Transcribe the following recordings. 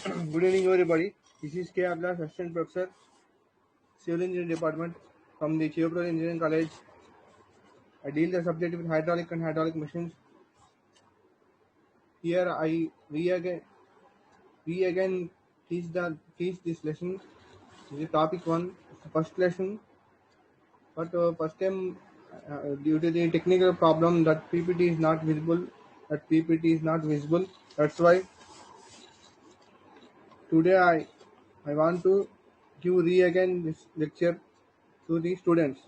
Good evening, everybody. This is K. Ablas, Assistant Professor, Civil Engineering Department from the Chevrolet Engineering College. I deal the subject with hydraulic and hydraulic machines. Here, we again teach this lesson. This is topic one, first lesson. But first time, due to the technical problem that PPT is not visible, That's why today I want to give again this lecture to the students.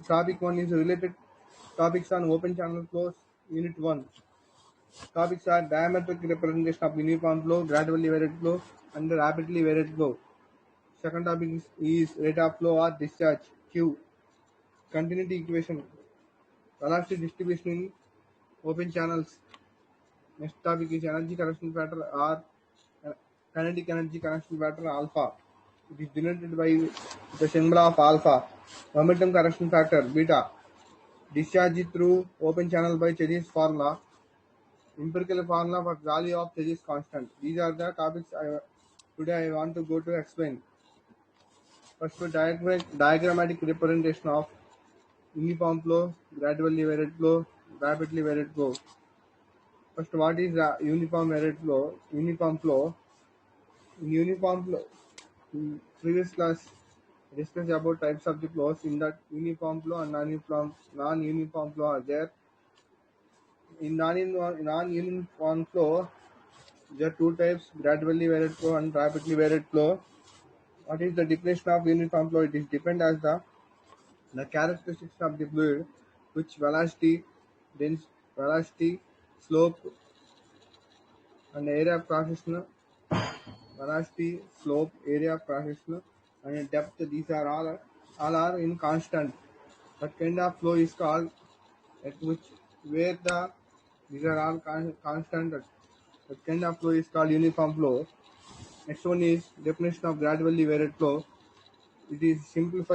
Topic 1 is related topics on open channel flows, Unit 1. Topics are diametric representation of uniform flow, gradually varied flow, and rapidly varied flow. Second topic is rate of flow or discharge, Q. Continuity equation, velocity distribution in open channels. Next topic is energy correction factor or kinetic energy correction factor alpha. It is denoted by the symbol of alpha. Momentum correction factor beta. Discharge through open channel by Chedid's formula. Empirical formula for value of Chedid's constant. These are the topics today I want to go to explain. First, diagrammatic representation of uniform flow, gradually varied flow, rapidly varied flow. First, what is the uniform varied flow? Uniform flow. In previous class, discussed about types of the flows. In that, uniform flow and non-uniform flow are there. In non-uniform flow, there are two types: gradually varied flow and rapidly varied flow. What is the definition of uniform flow? It is depend as the characteristics of the fluid, which velocity, slope, and area of cross-section, velocity, slope, area of cross-section, and depth. These are all are in constant. That kind of flow is called at which where these are all constant. That kind of flow is called uniform flow. Next one is definition of gradually varied flow. It is simply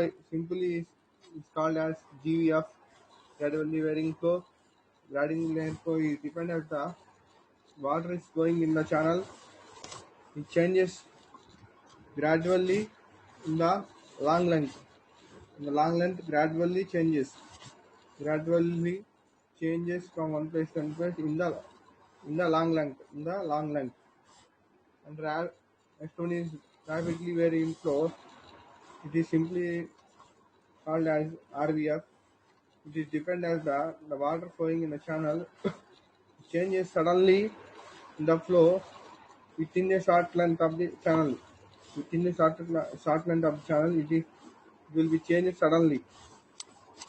is called as GVF, gradually varying flow. Gradually varying flow is dependent on the water is flowing in the channel. It changes gradually in the long length. In the long length, gradually changes from one place to another place in the long length. And next one is rapidly varying flow. It is simply called as RVF. It is depend as the water flowing in the channel changes suddenly in the flow within a short length of the channel. Within the short length of the channel, it will be changed suddenly.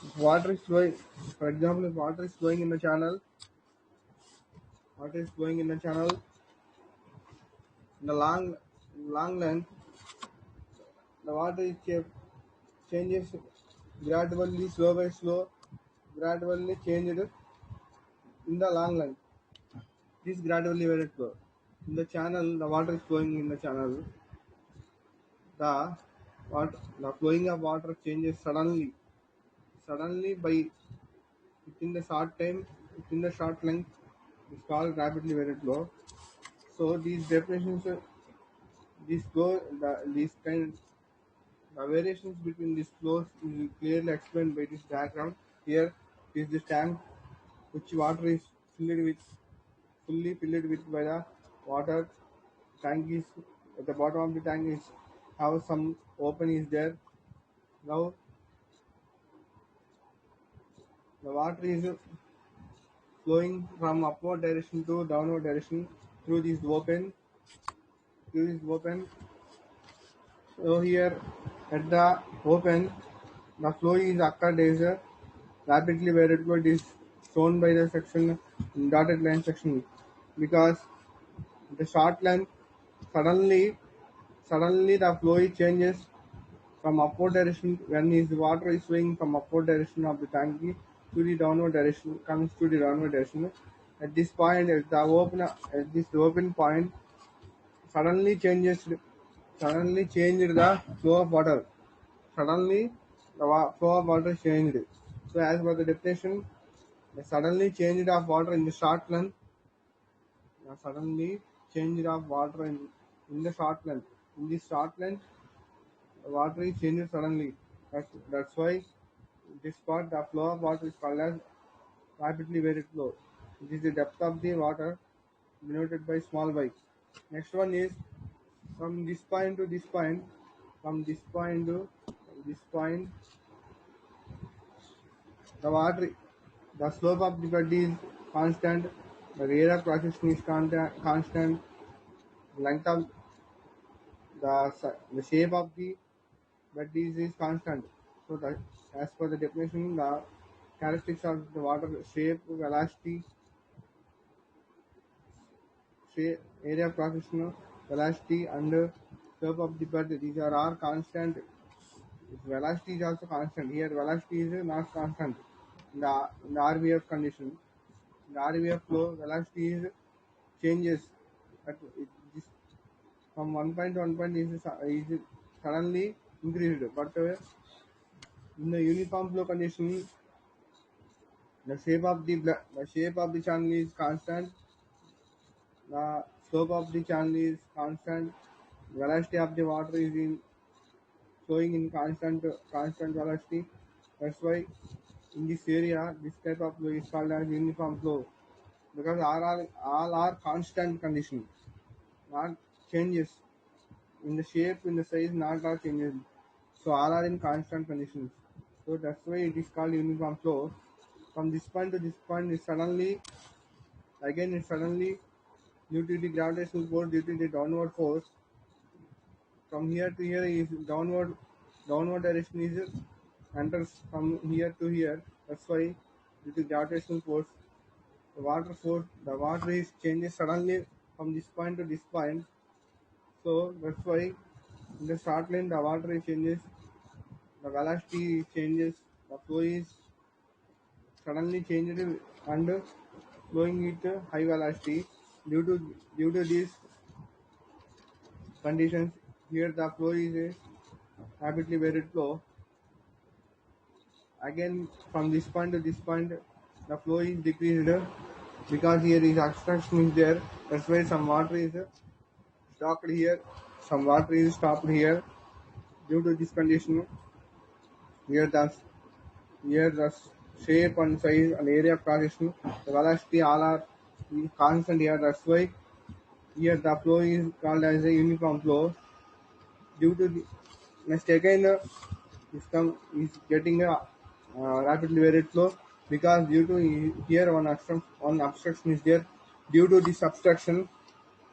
If water is flowing, for example, if water is flowing in the channel, in the long length, the water is changes gradually, slow by slow, gradually changed in the long length. This gradually varied flow. In the channel, the water is flowing in the channel. The flowing of water changes suddenly by within the short time, within the short length. It's called rapidly varied flow. So these definitions, these kind the variations between these flows is clearly explained by this diagram. Here is the tank which water is fully filled with by the water. Tank is at the bottom of the tank is have some open is there. Now the water is flowing from upward direction to downward direction through this open. So here at the open, the flow is occurred as a rapidly varied flow. It is shown by the section dotted line section because the short length suddenly the flow changes from upward direction when his water is flowing from upward direction of the tank to the downward direction comes to the downward direction. At this point, at this open point, suddenly changes suddenly changed the flow of water. Suddenly the flow of water changed. So as per the definition, the suddenly change of water in the short length, the suddenly change of water in in the short length. In this short length, the water is changed suddenly. That's why this part, the flow of water is called as rapidly very flow. It is the depth of the water denoted by small y. Next one is from this point to this point, from this point to this point, the water, the slope of the bed is constant, the rate of cross is constant, length of the shape of the bed is constant. So that as per the definition, the characteristics of the water shape, velocity, area of cross section, velocity, and slope of the bed. These are all constant. Velocity is also constant. Here, velocity is not constant. In the RVF condition, in the RVF flow, velocity is changes. This from one point to one point is suddenly increased. But in the uniform flow condition, the shape of the channel is constant. The slope of the channel is constant. Velocity of the water is in flowing in constant velocity. That's why in this area, this type of flow is called as uniform flow because all are constant condition, not changes in the shape, in the size, not are changes. So all are in constant conditions. So that's why it is called uniform flow. From this point to this point, it suddenly due to the gravitational force, due to the downward force, from here to here is downward direction is enters from here to here. That's why due to gravitational force, the water is changes suddenly from this point to this point. So that's why in the short line the water is changes, the velocity changes, the flow is suddenly changed and flowing at high velocity. Due to these conditions, here the flow is rapidly very flow. Again, from this point to this point, the flow is decreased because here is obstruction is there. That's why some water is stopped here, some water is stopped here. Due to this condition, here the here the shape and size and area of cross-section, the velocity all are constant here. That's why here the flow is called as a uniform flow. Due to the next again, system is getting rapidly very slow because due to here one obstruction is there. Due to this obstruction,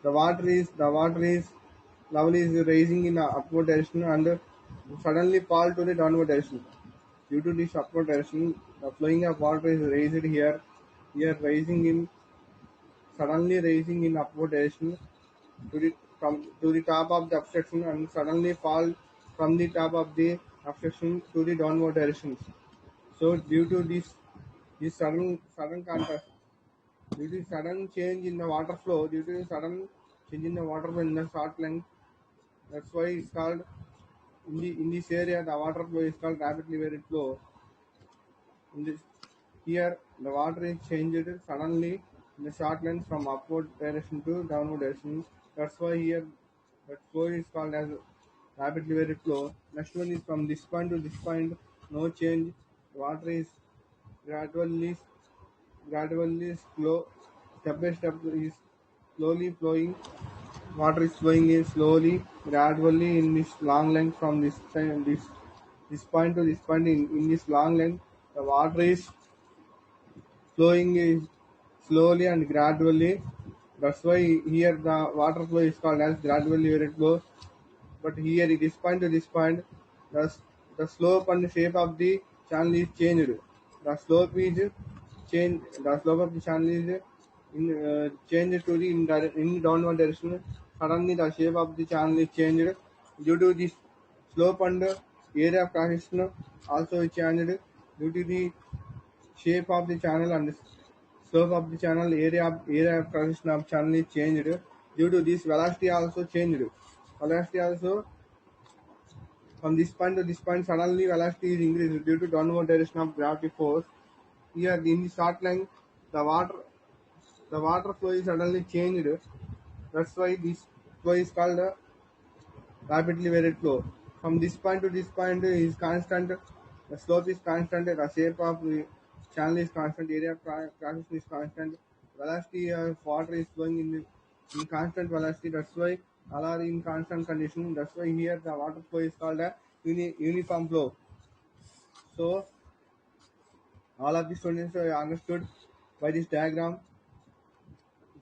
the water is level is rising in a upward direction and suddenly fall to the downward direction. Due to this upward direction, the flowing of water is raised here, rising in suddenly rising in upward direction to the top of the obstruction and suddenly fall from the top of the obstruction to the downward direction. So due to this sudden contrast, due to sudden change in the water flow, due to sudden change in the water flow in the short length, that's why it's called in this area the water flow is called rapidly very flow. In this here the water is changed suddenly in the short length from upward direction to downward direction. That's why here that flow is called as rapidly very flow. Next one is from this point to this point, no change. Water is gradually gradually slow, step by step is slowly flowing. Water is flowing in slowly, gradually in this long length from this point to this point in this long length. The water is flowing is slowly and gradually. That's why here the water flow is called as gradually very flow. But here it is point to this point, the, the slope and the shape of the channel is changed. The slope is changed. The slope of the channel is changed to the in downward direction. Suddenly the shape of the channel is changed due to this slope and area of cross-section also is changed due to the shape of the channel and slope of the channel, area of cross-section of channel is changed. Due to this, velocity also changed. Velocity also from this point to this point, suddenly velocity is increased due to downward direction of gravity force. Here in the short line, the water the water flow is suddenly changed. That's why flow is called rapidly varied flow. From this point to this point is constant, the slope is constant, the shape of the channel is constant, area of cross is constant, velocity of water is flowing in constant velocity. That's why all are in constant condition. That's why here the water flow is called a uniform flow. So all of the students are understood by this diagram.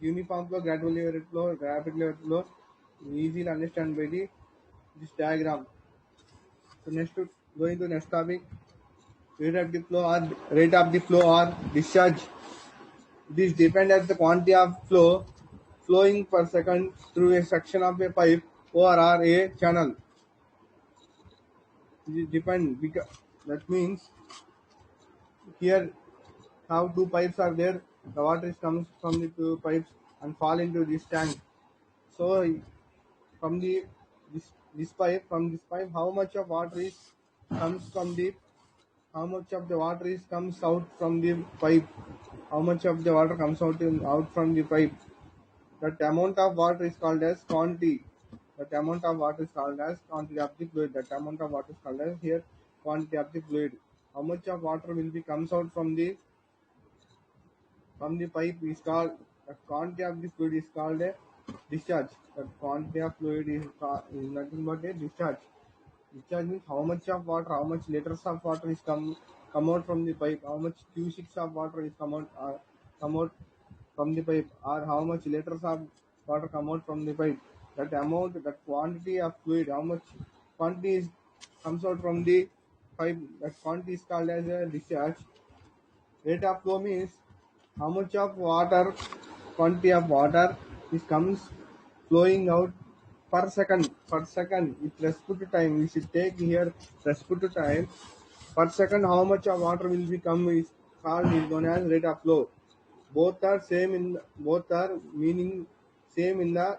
Uniform flow, gradually varied flow, rapidly varied flow, easily understand by this diagram. So next to going to next topic, rate of the flow or discharge. This depends on the quantity of flow flowing per second through a section of a pipe or a channel. It depend because that means here how two pipes are there. The water is comes from the two pipes and fall into this tank. So from the this pipe, how much of water is comes from the how much of the water is comes out from the pipe, how much of the water comes out from the pipe. That amount of water is called as quantity. That amount of water is called as quantity of the fluid. That amount of water is called as here quantity of the fluid. How much of water will be comes out from the pipe is called the quantity of the fluid is called a discharge. The quantity of fluid is nothing but a discharge. Discharge means how much of water, how much liters of water is come out from the pipe, how much cubics of water is come out from the pipe, or how much liters of water come out from the pipe. That amount, that quantity of fluid, how much quantity comes out from the pipe, that quantity is called as a discharge. Rate of flow means how much of water, quantity of water is comes flowing out per second. Per second, with respect to time, we should take here respect to time. Per second, how much of water will become is called is known as rate of flow. Both are same in both are meaning same in the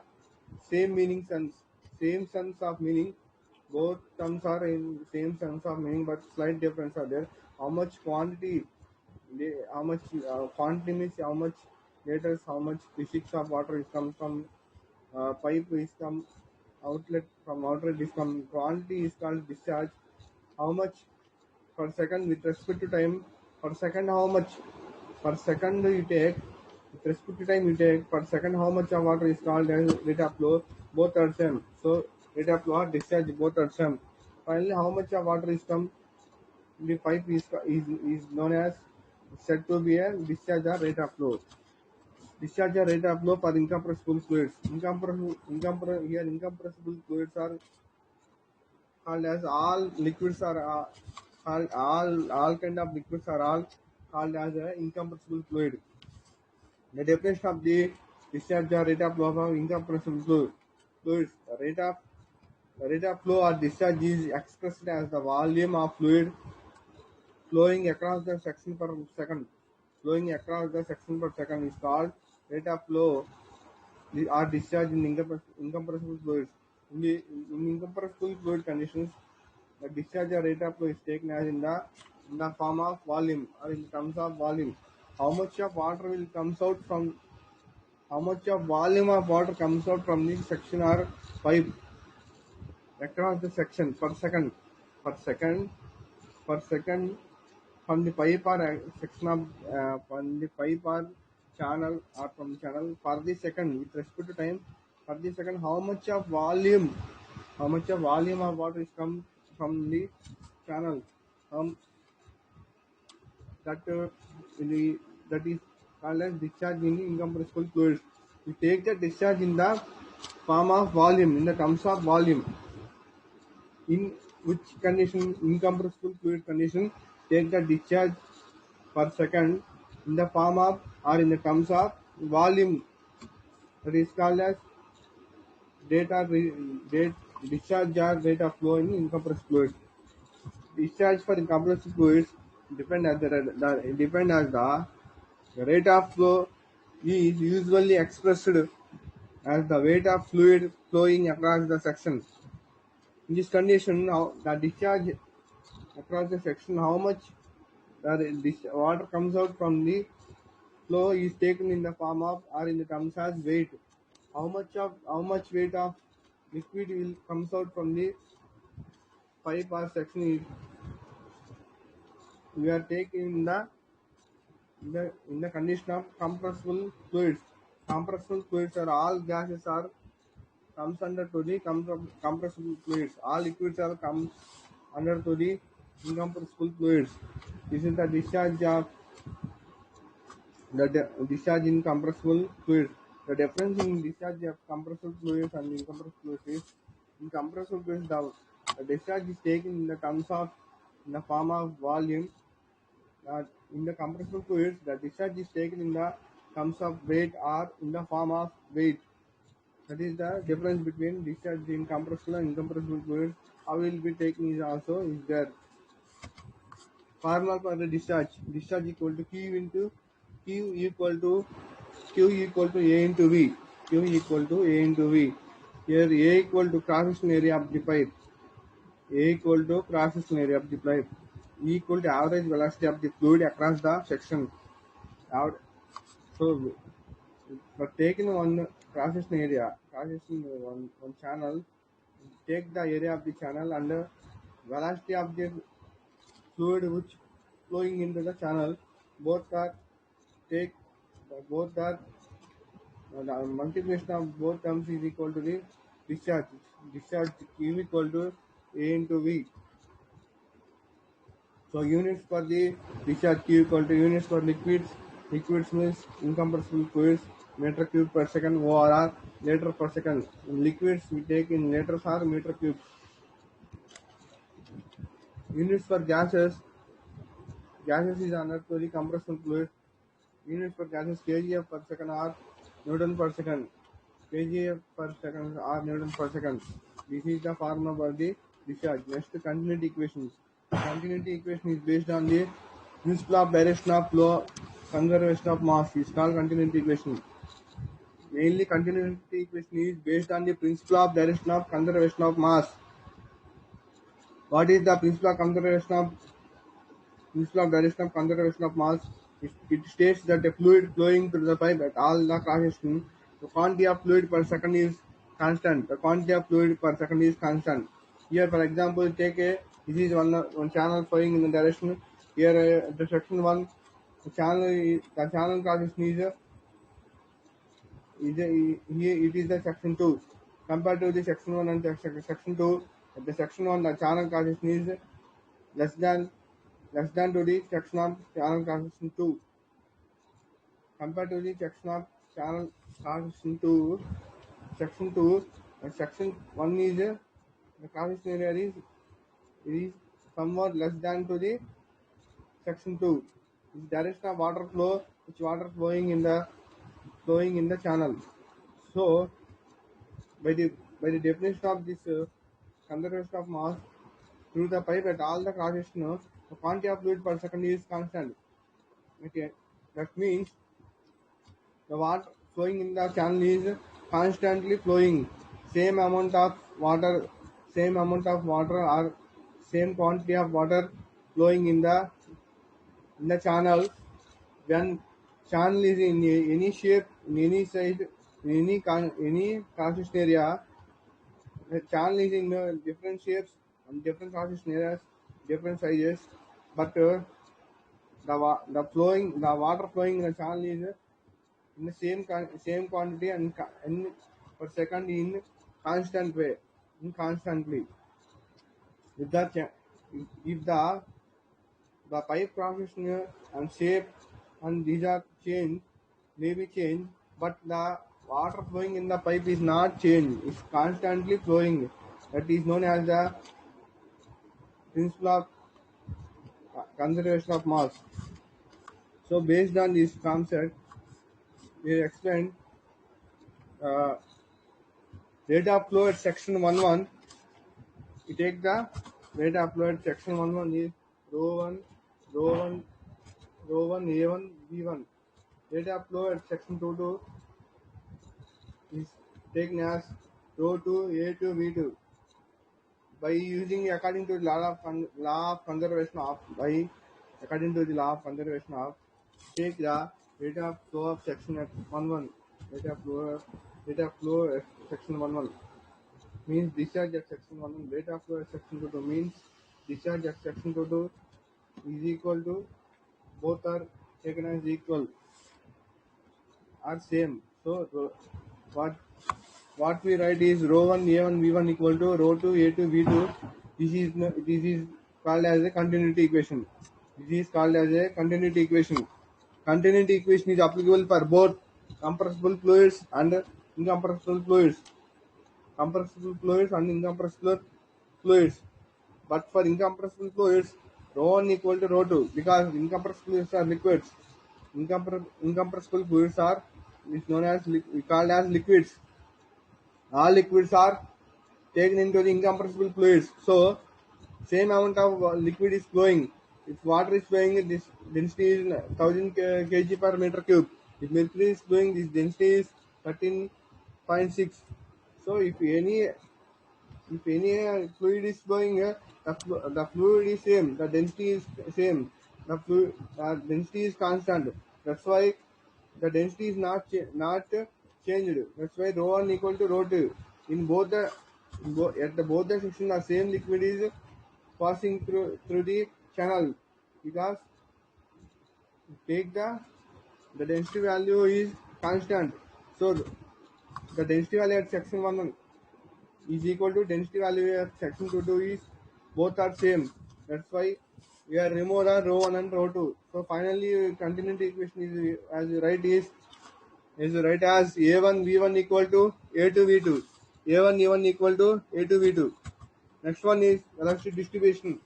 same meaning sense, same sense of meaning. Both terms are in same sense of meaning, but slight difference are there. How much quantity how much quantity means how much liters, how much physics of water is come from pipe is come outlet from outlet is come quantity is called discharge. How much per second with respect to time per second how much per second you take with respect to time you take per second how much of water is called as rate of flow. Both are same. So rate of flow or discharge both are same. Finally, how much of water is come the pipe is known as said to be a discharge or rate of flow. Discharge or rate of flow for incompressible fluids. Here incompressible fluids are called as all liquids are all kind of liquids are all called as a incompressible fluid. The definition of the discharge or rate of flow of incompressible fluids. The rate of flow or discharge is expressed as the volume of fluid flowing across the section per second. Flowing across the section per second is called rate of flow or discharge in incompressible fluids. In incompressible fluid conditions, the discharge or rate of flow is taken as in the form of volume or in terms of volume. How much of water will comes out from how much of volume of water comes out from the section or pipe across the section per second per second from the pipe or section of from the pipe or channel or from channel for the second with respect to time for the second how much of volume of water is come from the channel that in the that is called as discharge in incompressible fluids. We take the discharge in the form of volume in the terms of volume. In which condition incompressible fluid condition take the discharge per second in the form of or in the terms of volume, that is called as rate discharge or rate of flow in incompressible fluids. Discharge for incompressible fluids depend as the rate of flow is usually expressed as the weight of fluid flowing across the section. In this condition, now the discharge across the section, how much this water comes out from the flow is taken in the form of or in the terms as weight. how much weight of liquid will comes out from the pipe or section is we are taking in the condition of compressible fluids. Compressible fluids are all gases are comes under to the compressible fluids. All liquids are comes under to the incompressible fluids. This is the discharge of discharge in compressible fluids. The difference in discharge of compressible fluids and incompressible fluids is in compressible fluids the discharge is taken in the terms of in the form of volume. In the compressible fluids, the discharge is taken in the terms of weight or in the form of weight. That is the difference between discharge in compressible and incompressible fluids. How will be taken is also is there. Formula for the discharge. Discharge equal to Q into Q equal to Q equal to A into V. Q equal to A into V. Here A equal to cross section area of the pipe. A equal to cross section area of the pipe. E equal to average velocity of the fluid across the section. So for taking one cross section area, cross section one channel, take the area of the channel and velocity of the fluid which flowing into the channel. Both are take both are the multiplication of both terms is equal to the discharge. Discharge Q equal to A into V. So units for the discharge Q equal to units for liquids. Liquids means incompressible fluids, meter cube per second or liter per second. In liquids we take in liters or meter cubes. Units for gases. Gases is under to the compressible fluid. Units for gases kgf per second or Newton per second. kgf per second or Newton per second. This is the formula for the discharge. Next, continuity equations. Continuity equation is based on the principle of direction of flow, conservation of mass. Is called continuity equation. Mainly, continuity equation is based on the principle of direction of conservation of mass. What is the principle of direction of conservation of mass? It states that a fluid flowing through the pipe at all the cross section, the quantity of fluid per second is constant. The quantity of fluid per second is constant. Here, for example, take a this is one channel flowing in the direction. Here, the section one, the channel cross section here it is the section two. Compared to the section one and the section two, the section one the channel cross section is less than to the section of channel transition 2 compared to the section of channel transition 2 section 2 section 1 is the transition area is somewhat less than to the section 2 is direction of water flow which water flowing in the channel. So by the definition of this conservation of mass through the pipe at all the cross sections the quantity of fluid per second is constant. Okay, that means the water flowing in the channel is constantly flowing. Same amount of water, same amount of water or same quantity of water flowing in the channel. When channel is in any shape, in any size, in any cross area, the channel is in different shapes and different cross areas, different sizes, but the water flowing in the channel is in the same quantity and per second in constant way, in constantly. If if the pipe cross and shape and these are changed, may be changed, but the water flowing in the pipe is not changed. It's constantly flowing. That is known as the principle of conservation of mass. So based on this concept, we explained uh, rate of flow at section 1 you take the rate of flow at section 1 is rho 1, rho 1, rho 1, A1, B1. Rate of flow at section 2 is taken as rho 2, A2, B2. By using according to the law of conservation of by according to the law of conservation of take the rate of flow of section at 1 rate of flow rate of flow at section 1 means discharge at section 1 rate of flow at section 2 means discharge at section 2 is equal to both are taken as equal are same. So what what we write is rho 1 a1 v1 equal to rho 2 a2 v2. This is called as a continuity equation. This is called as a continuity equation. Continuity equation is applicable for both compressible fluids and incompressible fluids. Compressible fluids and incompressible fluids. But for incompressible fluids, rho 1 equal to rho 2 because incompressible fluids are liquids. Incompressible fluids are is known as called as liquids. All liquids are taken into the incompressible fluids. So same amount of liquid is flowing. If water is flowing, this density is 1000 kg per meter cube. If mercury is flowing, this density is 13.6. So if any fluid is flowing, the fluid is same, the density is same, the density is constant. That's why the density is not changed. That's why rho 1 equal to rho 2. In both the at the both the section, the same liquid is passing through the channel because take the density value is constant. So the density value at section 1 is equal to density value at section 2 is both are same. That's why we are remove the rho 1 and rho 2. So finally continuity equation is as you write as a1 v1 equal to a2 v2. A1 e1 equal to a2 v2. Next one is velocity distribution.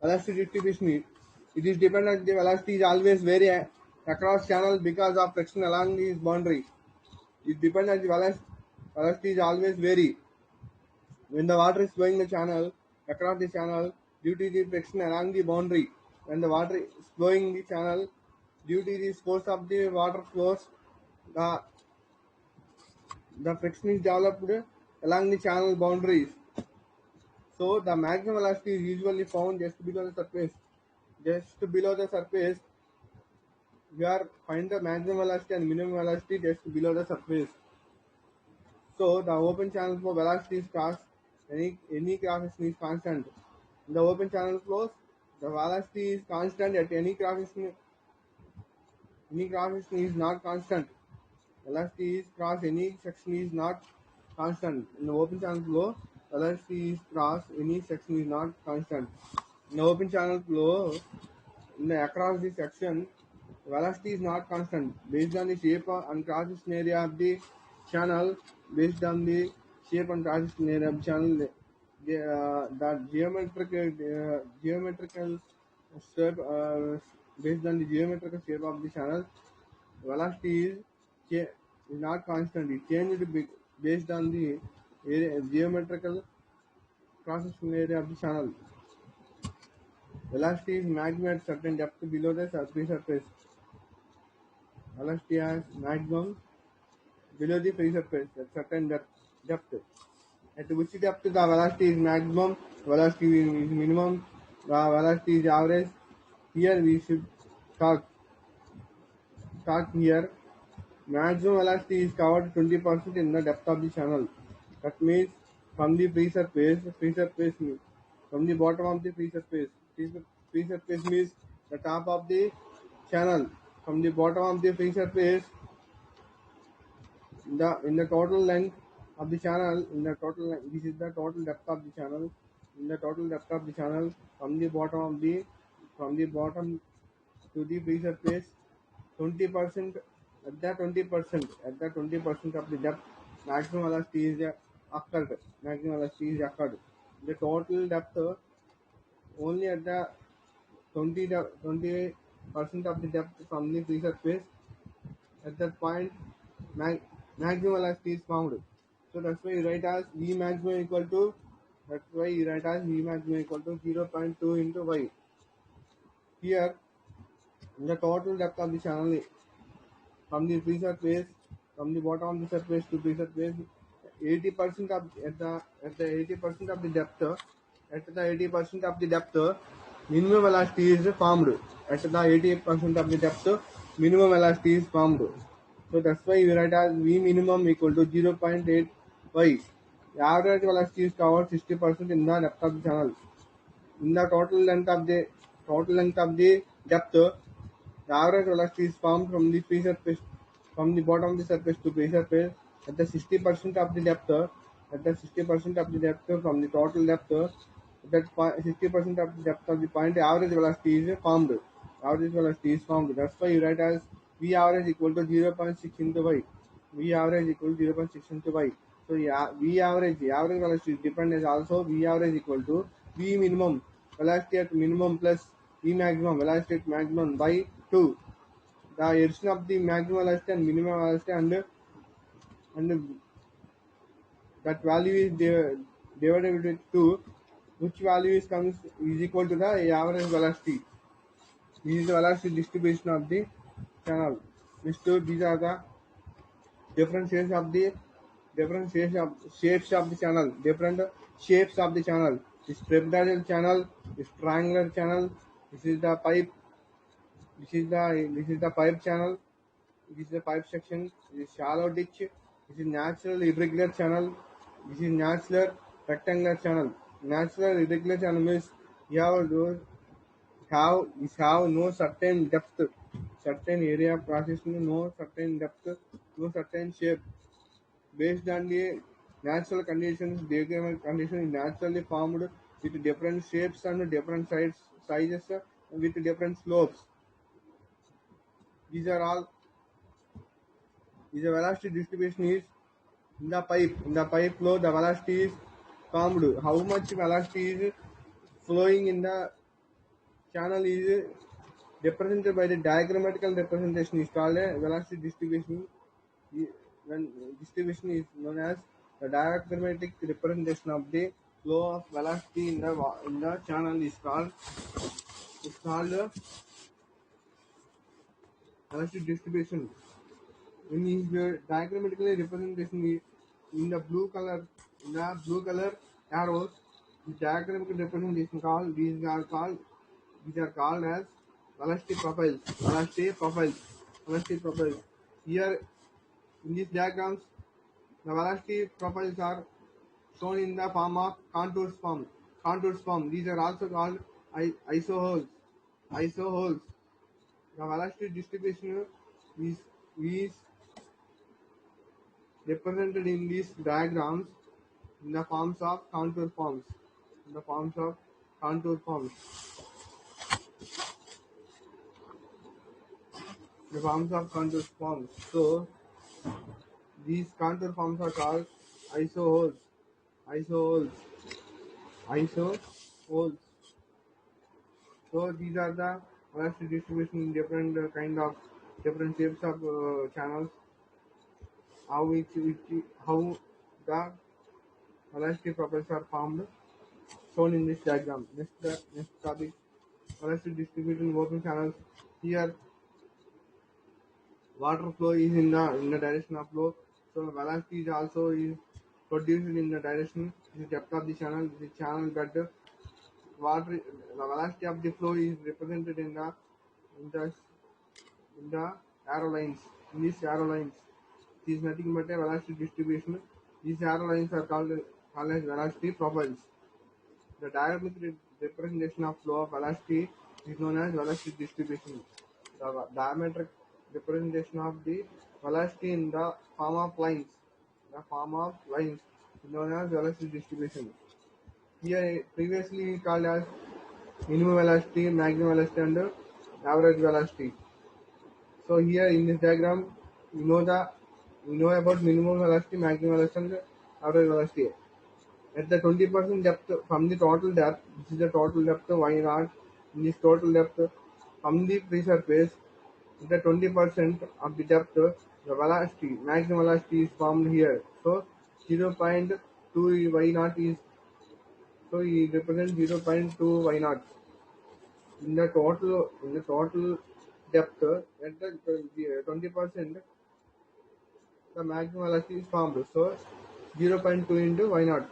Velocity distribution. It is dependent. The velocity is always vary across channel because of friction along this boundary. It depends on the velocity is always vary when the water is flowing the channel across the channel due to the friction along the boundary. When the water is flowing the channel due to the force of the water flows, the the friction is developed along the channel boundaries. So the maximum velocity is usually found just below the surface. Just below the surface, we are find the maximum velocity and minimum velocity just below the surface. So the open channel flow velocity is cross any cross section is constant. In the open channel flows, the velocity is constant at any cross section is not constant. Velocity is cross any section is not constant. In the open channel flow, velocity is cross any section is not constant. In the open channel flow, across the section, velocity is not constant based on the shape and cross section area of the channel. Based on the shape and cross section area of the channel, the geometrical shape based on the geometrical shape of the channel, velocity is not constant. It changed based on the geometrical cross section area of the channel. Velocity is maximum at certain depth below the free surface. Velocity has maximum below the free surface at certain depth. At which depth the velocity is maximum, velocity is minimum, the velocity is average. Here we should talk here. Maximum velocity is covered 20% in the depth of the channel. That means from the free surface means from the bottom of the free surface means the top of the channel. From the bottom of the free surface, in the total length of the channel, this is the total depth of the channel. In the total depth of the channel, from the bottom to the free surface, 20% at the 20% of the depth, maximum velocity is occurred. Maximum velocity is occurred. The total depth only at the 20% of the depth from the free surface. At that point, maximum velocity is found. So that's why you write as V maximum equal to 0.2 into y. Here, the total depth of the channel from the free surface, from the bottom of the surface to free surface, 80% of at the 80% of the depth, at the 80% of the depth, minimum velocity is formed at the 88% of the depth. Minimum velocity is formed. So that's why we write as V minimum equal to 0.8 y. The average velocity is covered 60% in the depth of the channel. In the total length of the depth, the average velocity is formed from the free surface from the bottom of the surface to free surface at the 60% of the depth. At the 60% of the depth from the total depth, that 60% of the depth of the point, the average velocity is formed. Average velocity is formed. That's why you write as V average equal to 0.6 into y. V average equal to 0.6 into y. So yeah, V average, the average velocity dependent is also V average equal to V minimum velocity at minimum plus V maximum velocity at maximum by 2. The addition of the maximum velocity and minimum velocity and that value is divided with 2, which value is equal to the average velocity. This is the velocity distribution of the channel. These are the different shapes of the shapes of the channel. Different shapes of the channel. This pyramidal channel, this triangular channel. This is the pipe. This is the pipe channel. This is the pipe section. This is shallow ditch. This is natural irregular channel. This is natural rectangular channel. Natural irregular channel means you have no certain depth, certain area of processing, no certain depth, no certain shape. Based on the natural conditions, geographic conditions naturally formed with different shapes and different sizes with different slopes. These are all. This velocity distribution is in the pipe. In the pipe flow, the velocity is formed. How much velocity is flowing in the channel is represented by the diagrammatical representation is called a velocity distribution. When distribution is known as the diagrammatic representation of the flow of velocity in the channel is called velocity distribution. When is diagrammatically representation is in the blue color arrows, the diagrammatic representation called these are called as velocity profiles. Velocity profiles. Here in these diagrams, the velocity profiles are shown in the form of contours form. Contours form. These are also called isoholes. Isoholes. The velocity distribution is represented in these diagrams in the forms of contour forms. In the forms of contour forms. The forms of contour forms. So these contour forms are called isoholes. Isoholes. Isoholes. So these are the velocity distribution in different kind of different shapes of channels. How the velocity profiles are formed shown in this diagram. Next topic, velocity distribution in open channels. Here water flow is in the direction of flow. So velocity is also is produced in the direction, the depth of the channel. The channel that water, the velocity of the flow is represented in the in the arrow lines. In these arrow lines, it is nothing but a velocity distribution. These arrow lines are called as velocity profiles. The diametric representation of flow of velocity is known as velocity distribution. The diametric representation of the velocity in the form of lines. The form of lines is known as velocity distribution. Here previously called as minimum velocity, maximum velocity, and average velocity. So here in this diagram, we know about minimum velocity, maximum velocity, and average velocity. At the 20% depth from the total depth, this is the total depth y naught. In this total depth from the free surface, at the 20% of the depth, the velocity, maximum velocity is formed here. So 0.2 y naught is, so it represents 0.2 y naught. In the total depth at the 20%, the maximum velocity is formed. So 0.2 into y naught.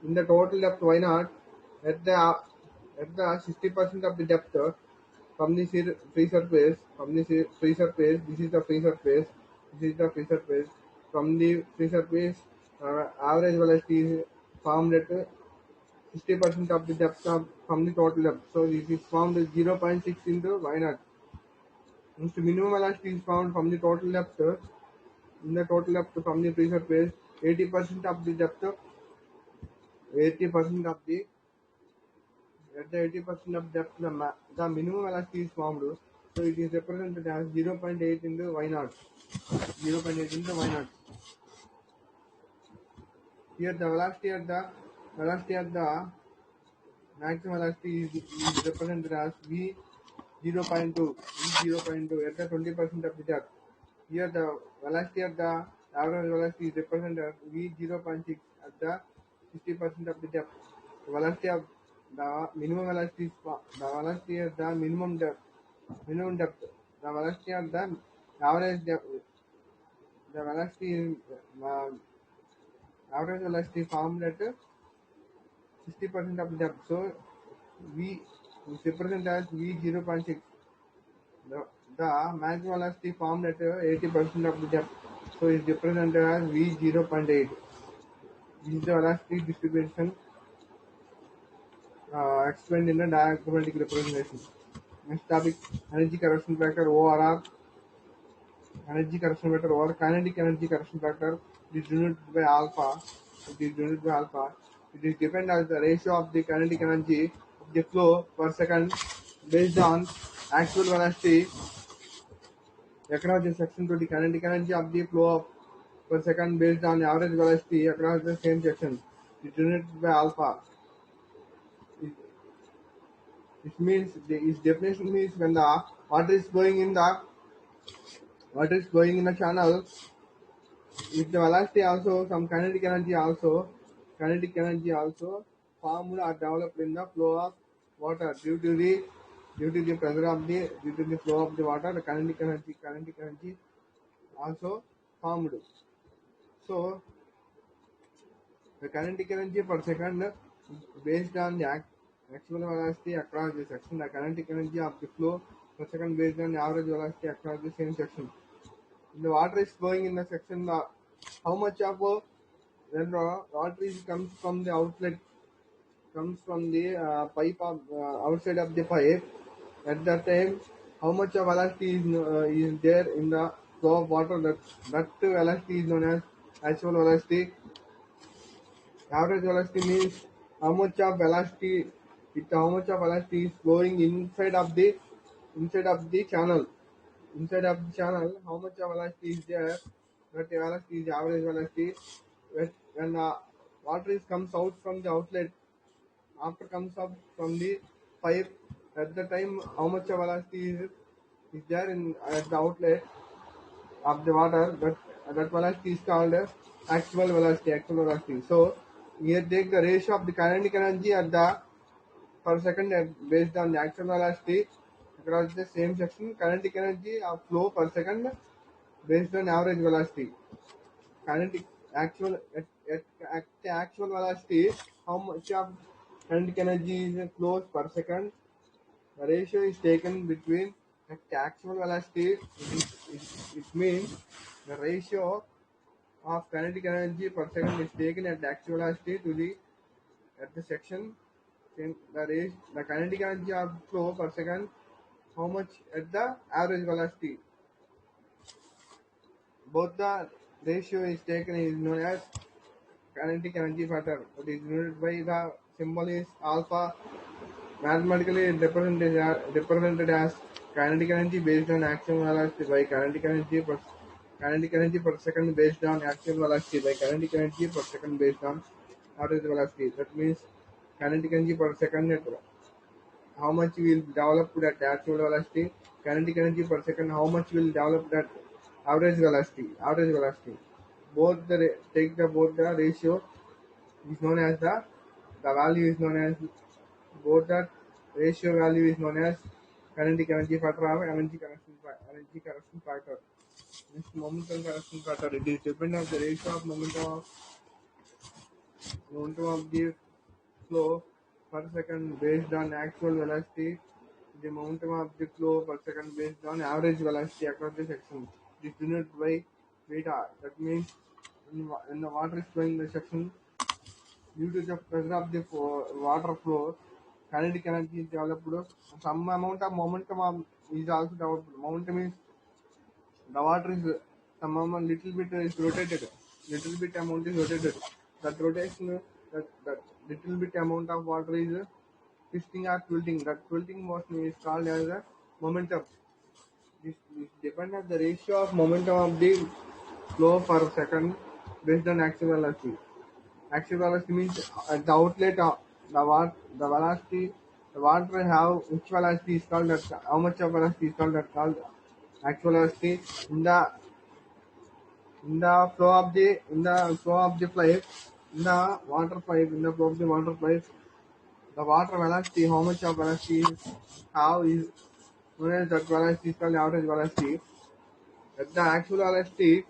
In the total depth y naught at the at the 60% of the depth from the free surface, free surface, this is the free surface, this is the free surface. From the free surface, average velocity is formed at 60% of the depth from the total depth. So this is formed as 0.6 into y naught. Means the minimum velocity is found from the total depth. In the total depth from the free surface, 80% of the depth, 80% of the at the 80% of depth, the minimum velocity is formed. So it is represented as 0.8 into y naught. 0.8 into y naught. Here the velocity at the maximum velocity is represented as v 0.2 at the 20% of the depth. Here the velocity at the average velocity is represented as v 0.6 at the 60% of the depth. The velocity of the minimum velocity is the velocity at the minimum depth. The velocity at the average depth. The velocity is average velocity formed at 60% of the depth. So v is represented as v 0.6. The maximum velocity formed at 80% of the depth, so is represented as v 0.8. This is the velocity distribution explained in the diagrammatic representation. Next topic, energy correction factor ORR. Energy correction factor or kinetic energy correction factor is denoted by alpha. It is depend on the ratio of the kinetic energy of the flow per second based on actual velocity across the section to the kinetic energy of the flow per second based on the average velocity across the same section. It is denoted by alpha. It means its definition means when the water is flowing in the channel, if the velocity also some kinetic energy also formed or developed in the flow of water due to the pressure of the due to the flow of the water, the kinetic energy also formed. So the kinetic energy per second based on the actual velocity across the section, the kinetic energy of the flow per second based on the average velocity across the same section. When the water is flowing in the section, how much of when water is comes from the outlet, comes from the pipe of outside of the pipe, at that time how much of velocity is there in the flow of water, that velocity is known as actual velocity. Average velocity means how much of velocity is flowing inside of the channel. Inside of the channel, how much of velocity is there? That velocity is average velocity. When water comes out from the outlet, after comes up from the pipe, at the time how much of velocity is there in at the outlet of the water, that velocity is called actual velocity. So here take the ratio of the kinetic energy at the per second based on the actual velocity across the same section, kinetic energy of flow per second based on average velocity. Kinetic actual at the actual velocity, how much of kinetic energy is flows per second. The ratio is taken between the actual velocity. It means the ratio of kinetic energy per second is taken at the actual velocity to the at the section. Then the kinetic energy of flow per second, how much at the average velocity. Both the ratio is taken is known as kinetic energy factor. It is denoted by the symbol is alpha. Mathematically represented as kinetic energy based on actual velocity by kinetic energy per second based on actual velocity by kinetic energy per second based on average velocity. That means kinetic energy per second at how much will develop at actual velocity, kinetic energy per second how much will develop at average velocity. Both the ratio is known as the value is known as both the ratio value is known as kinetic energy factor or energy correction factor. Next, momentum correction factor. It is depend on the ratio of momentum of the flow per second based on actual velocity, the momentum of the flow per second based on average velocity across the section. This denoted by beta. That means when the water is flowing in the section, due to the pressure of the water flow, kinetic energy is developed. Some amount of momentum is also developed. Momentum is the water is some amount little bit is rotated. Little bit amount is rotated. That rotation, that little bit amount of water is twisting or tilting. That tilting motion is called as a momentum. This depends on the ratio of momentum of the flow per second based on actual velocity. Actual velocity means at the outlet of the velocity, the water have which velocity is called that, how much of velocity is called that called actual velocity in the flow of the pipe, in the water pipe, in the flow of the water pipe, the water velocity, how much of velocity how is known as that velocity is called average velocity. At the actual velocity,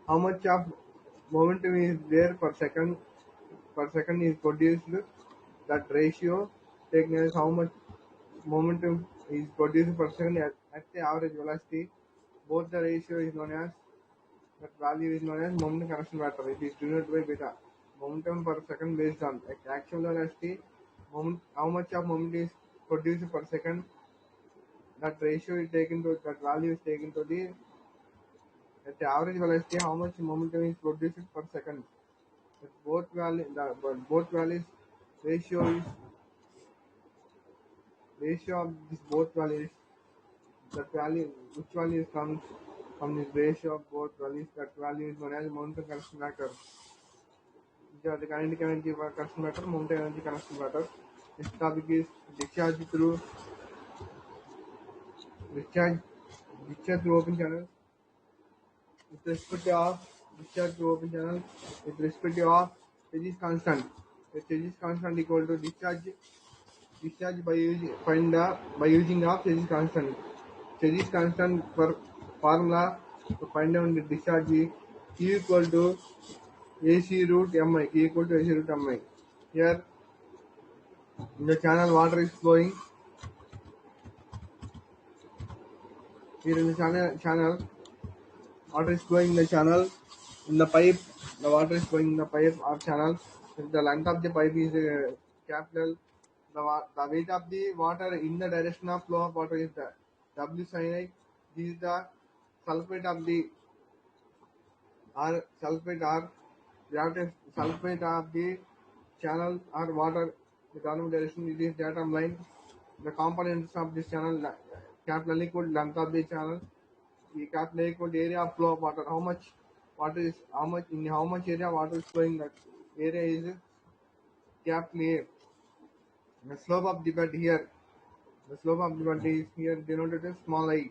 how much of momentum is there per second is produced, that ratio taken as how much momentum is produced per second at the average velocity. Both the ratio is known as that value is known as momentum correction factor. It is denoted by beta. Momentum per second based on actual velocity, how much of momentum is produced per second. That ratio is taken to that value is taken to the at the average velocity, how much momentum is produced per second. Both values ratio is ratio of these both values. That value, which value comes from this ratio of both values, that value is known as momentum correction factor. The kinetic energy correction factor, momentum energy correction factor. This topic is discharge through discharge discharge through open channel with respect of discharge through open channel with respect of phase is constant. The phase is constant equal to discharge by using of phase is constant. Phase is constant for formula to find out the discharge Q equal to AC root Mi. Q equal to AC root Mi. Here in the channel water is flowing. Here in the channel water is flowing in the channel. In the pipe, the water is flowing in the pipe or channel. If the length of the pipe is capital, the weight of the water in the direction of flow of water is the W sin I. This is the sulfate of the sulfate of the channel or water the downward direction. It is datum line. The components of this channel, capital equal length of the channel, the capital equal area of flow of water. How much area water is flowing? That area is capital A. The slope of the bed here. The slope of the bed is here denoted as small I.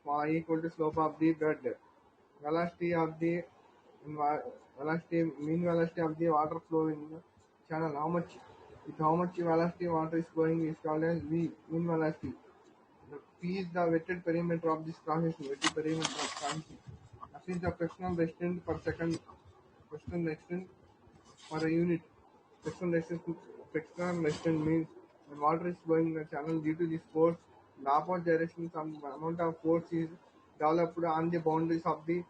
Small I equal to slope of the bed. Velocity of the mean velocity of the water flow in the channel. How much velocity water is flowing is called as V, mean velocity. The P is the wetted perimeter of this cross section. Wetted perimeter of cross section. F is the frictional resistance per second. Frictional resistance per unit. Frictional resistance means when water is flowing in the channel due to this force, in the opposite direction some amount of force is developed on the boundaries of the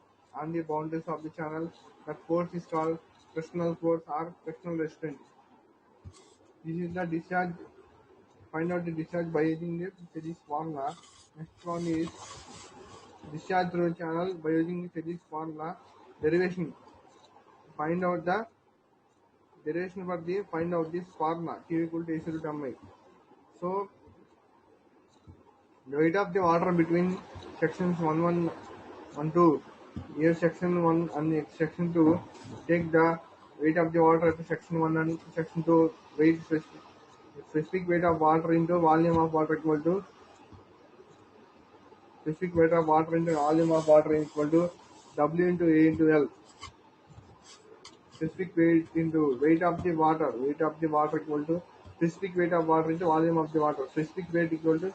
channel. That force is called frictional force or frictional resistance. This is the discharge. Find out the discharge by using the physics formula. Next one is discharge through channel by using the physics formula. Derivation. Find out the derivation for the find out this formula. Q equal to AC root mi. So the weight of the water between sections 1 2. Here section 1 and section 2 take the weight of the water at section 1 and section 2 weight specific weight of water into volume of water equal to specific weight of water into volume of water equal to W into A into L. Specific weight into weight of the water equal to specific weight of water into volume of the water. Specific weight equal to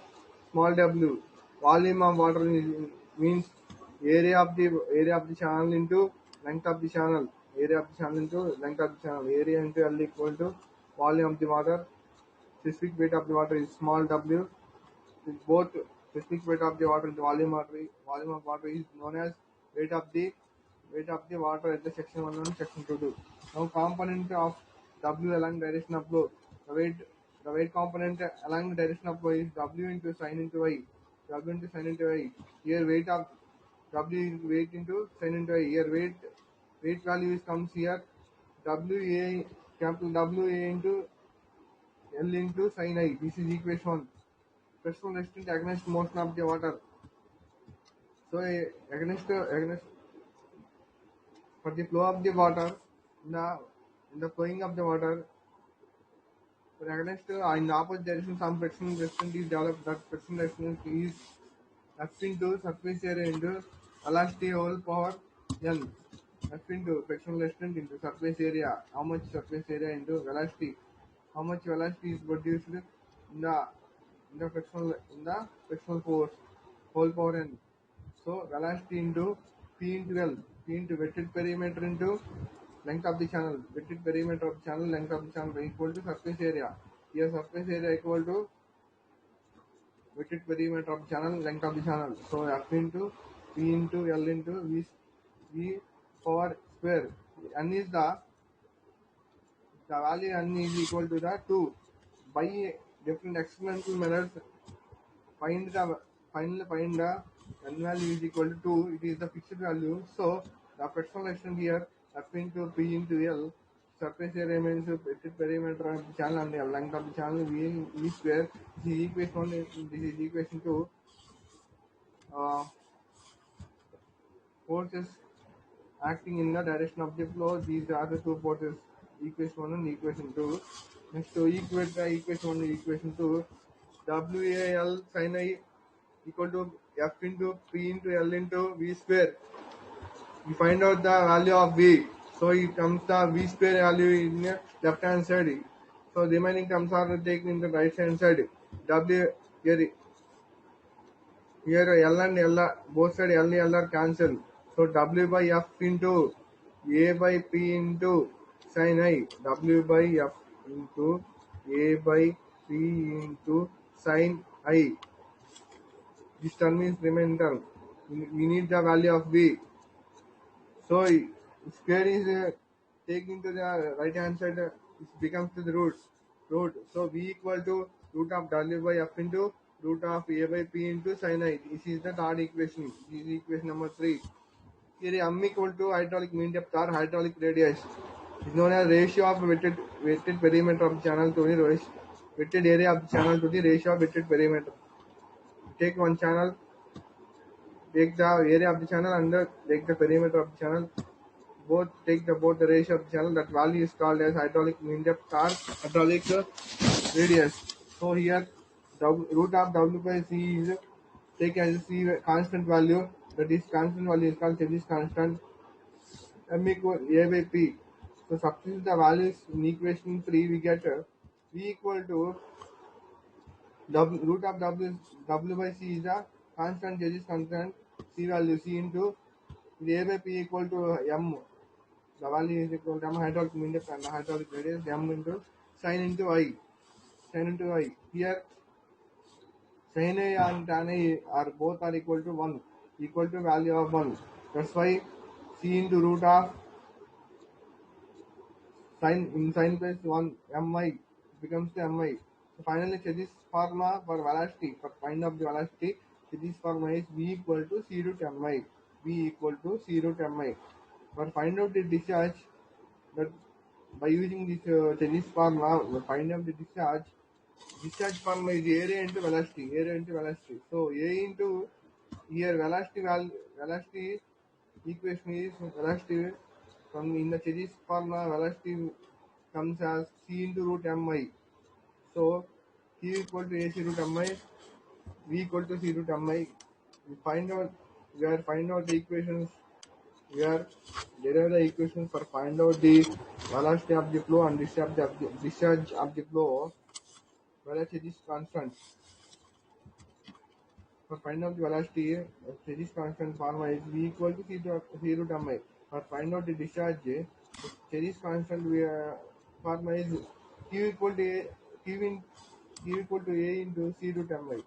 small w. Volume of water means area of the channel into length of the channel. Area of the channel into length of the channel. Area into L equal to volume of the water. Specific weight of the water is small w. Both specific weight of the water and the volume of water is known as weight of the water at the section 1 and section 2. Now component of W along direction of flow. The weight the weight component along direction of flow is W into sin into y. W into sin into y. Here weight of W is weight into sin into y. Here weight value is comes here. WA capital WA into L into sin I. This is equation 1. Pressure resistant against motion of the water. So against for the flow of the water in the flowing of the water, for against in the opposite direction some friction resistance is developed. That friction resistance is F into surface area into velocity whole power L. F into friction resistance into surface area. How much surface area into velocity? How much velocity is produced the in the frictional force whole power N. So velocity into P into L. P into wetted perimeter into length of the channel. Wetted perimeter of the channel, length of the channel equal to surface area. Here surface area equal to wetted perimeter of the channel, length of the channel. So F into P into L into V power square. N is the value N is equal to the 2. By different experimental methods, find the n value is equal to 2. It is the fixed value. So the fractional extent here F into P into L. Surface area means wetted perimeter of the channel and the length of the channel V square. This is equation 1. This is equation 2. Uh, Forces acting in the direction of the flow. These are the two forces, equation 1 and equation 2. Next to equate the equation 1 and equation 2, WAL sin I equal to F into P into L into V square. We find out the value of V. So it comes the V square value in the left hand side. So remaining terms are taken in the right hand side. W here L and L are, both side L and L are cancelled. So W by F into A by P into sin I. W by F into A by P into sin I. This term is remaining term. We need the value of V. So square is taken to the right hand side. It becomes to the root. So V equal to root of W by F into root of A by P into sin I. This is the third equation. This is equation number 3. Here M equal to hydraulic mean depth or hydraulic radius. It is known as ratio of wetted perimeter of the channel to the wetted area of the channel to the ratio of wetted perimeter. Take one channel, take the area of the channel and take the perimeter of the channel. Both the ratio of the channel. That value is called as hydraulic mean depth or hydraulic radius. So here root of W by C is taken as C constant value. That is constant value is called Chebyshev constant. M equal A by P. So substitute the values in equation 3. We get V equal to root of W by C is a constant Chebyshev constant. C value C into A by P equal to M. The value is equal to M hydraulic mean depth and the hydraulic radius M into sin into I. Sin into I. Here sin A and tan A are both are equal to 1. Equal to value of 1. That's why C into root of sin plus 1 mi becomes the mi. So finally Chebyshev formula for velocity, for find of the velocity, Chebyshev formula is V equal to C root mi. V equal to C root mi. For find out the discharge, that by using this Chebyshev formula, we find out the discharge. Discharge formula is area into velocity. Area into velocity. So A into here velocity equation is velocity from in the Chebyshev formula velocity comes as C into root mi. So Q equal to AC root mi, V equal to C root mi. We are find out the equations. We are derive the equations for find out the velocity of the flow and discharge of the flow. Velocity is constant. For find out the velocity, Chebyshev constant formula is V equal to C root mi. For find out the discharge, Chebyshev constant formula is Q equal to A, Q equal to A into C root my.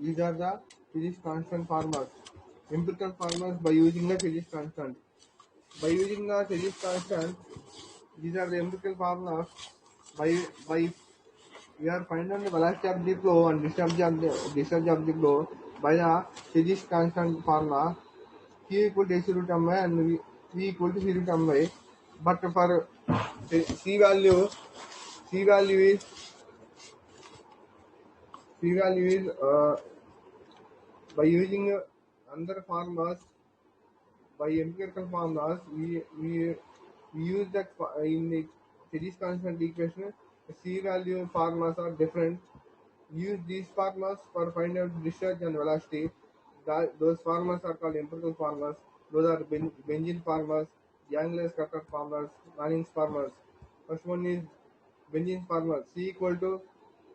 These are the physics constant formulas. Empirical formulas by using the physics constant. By using the physics constant, these are the empirical formulas. By we are finding the velocity of the flow and discharge of the flow by the physics constant formula. Q equal to AC root my and V equal to C root my. But for C value, C value is C value is by using another formulas, by empirical formulas, we use that in the series constant equation. The C value formulas are different. Use these formulas for find out discharge and velocity. Those formulas are called empirical formulas. Those are Benzene formulas, Young's cutter formulas, Manning's formulas. First one is Benzene formula. C equal to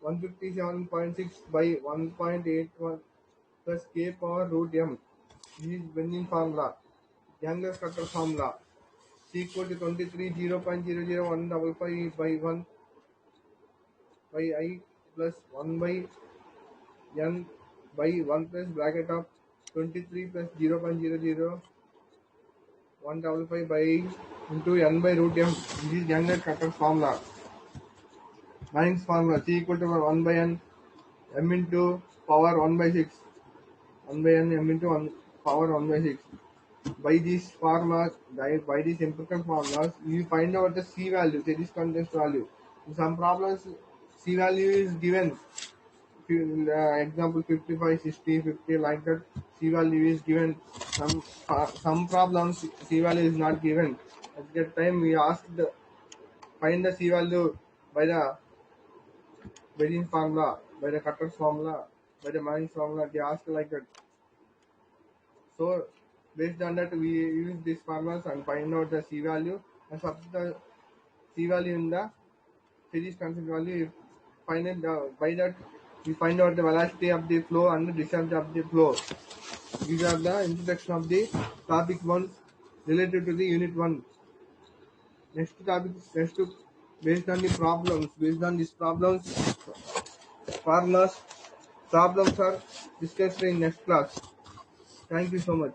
157.6 by 1.81 plus K power root M. This is Benzene formula. Young's cutter formula. C equal to 23 0.00155 by 1 by I plus 1 by N by 1 plus bracket of 23 plus 0.00155 by into N by root M. This is Young's cutter formula. Manning's formula. C equal to 1 by N M into power 1 by 6. 1 by N M into 1 power 1 by 6. By these formulas, by these empirical formulas, you find out the C value, series context value. In some problems, C value is given. Example 55, 60, 50, like that. C value is given. Some problems C value is not given. At that time, we ask the find the C value by the Benzene formula, by the Cutter's formula, by the Manning's formula. They ask like that. So based on that, we use these formulas and find out the C value and substitute the C value in the series constant value. Find by that we find out the velocity of the flow and the discharge of the flow. These are the introduction of the topic 1 related to the unit 1. Next topic is based on the problems. Based on these problems, formulas, problems are discussed in next class. Thank you so much.